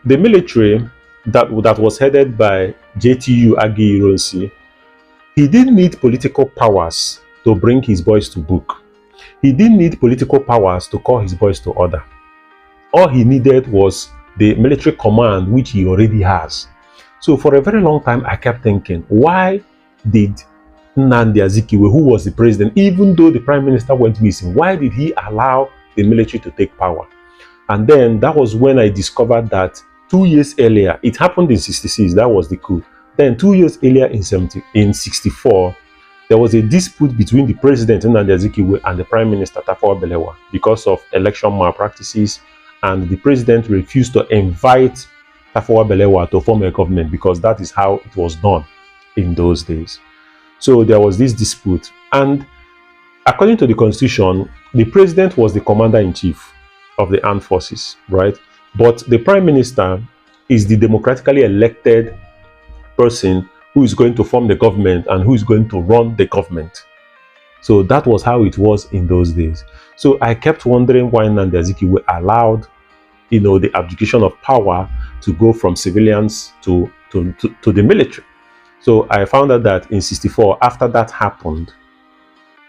the military that was headed by JTU Agironsi, he didn't need political powers to bring his boys to book. He didn't need political powers to call his boys to order. All he needed was the military command, which he already has. So for a very long time, I kept thinking, why did Nnamdi Azikiwe, who was the president, even though the prime minister went missing, why did he allow the military to take power? And then that was when I discovered that 2 years earlier, it happened in 66, that was the coup. Then 2 years earlier in 64, there was a dispute between the president Nnamdi Azikiwe and the prime minister Tafawa Balewa because of election malpractices, and the president refused to invite Tafawa Balewa to form a government because that is how it was done in those days. So there was this dispute, and according to the constitution, the president was the commander-in-chief of the armed forces, right? But the prime minister is the democratically elected person who is going to form the government and who is going to run the government. So that was how it was in those days. So I kept wondering why Nnamdi Azikiwe allowed, the abdication of power to go from civilians to the military. So I found out that in 64, after that happened,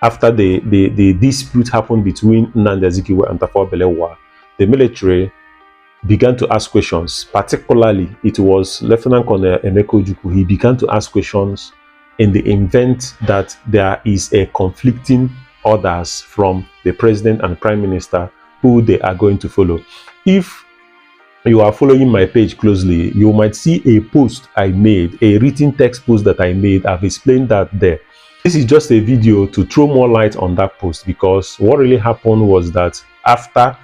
after the dispute happened between Nnamdi Azikiwe and Tafawa Balewa, the military began to ask questions. Particularly, it was Lieutenant Colonel Emeka Ojukwu. He began to ask questions in the event that there is a conflicting orders from the president and prime minister who they are going to follow. If you are following my page closely, you might see a post I made, a written text post that I made. I've explained that there. This is just a video to throw more light on that post, because what really happened was that after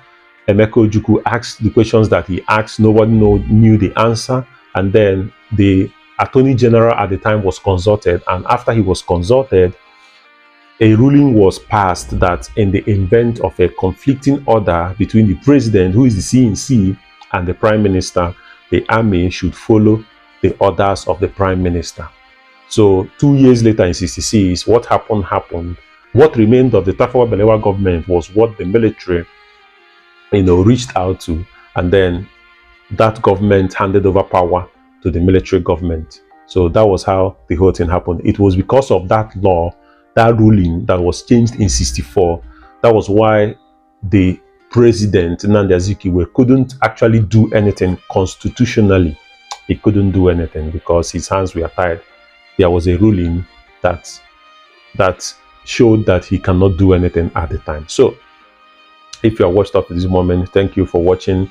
Emeka Ojukwu asked the questions that he asked, nobody knew the answer, and then the Attorney General at the time was consulted, and after he was consulted, a ruling was passed that in the event of a conflicting order between the president, who is the CNC, and the prime minister, the army should follow the orders of the prime minister. So 2 years later in 66, what happened. What remained of the Tafawa Balewa government was what the military reached out to, and then that government handed over power to the military government. So that was how the whole thing happened. It was because of that law, that ruling that was changed in 64. That was why the president Nnamdi Azikiwe couldn't actually do anything constitutionally. He couldn't do anything because his hands were tied. There was a ruling that showed that he cannot do anything at the time. So if you are watched up to this moment, thank you for watching.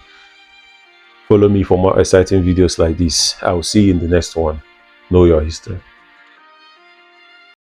Follow me for more exciting videos like this. I will see you in the next one. Know your history.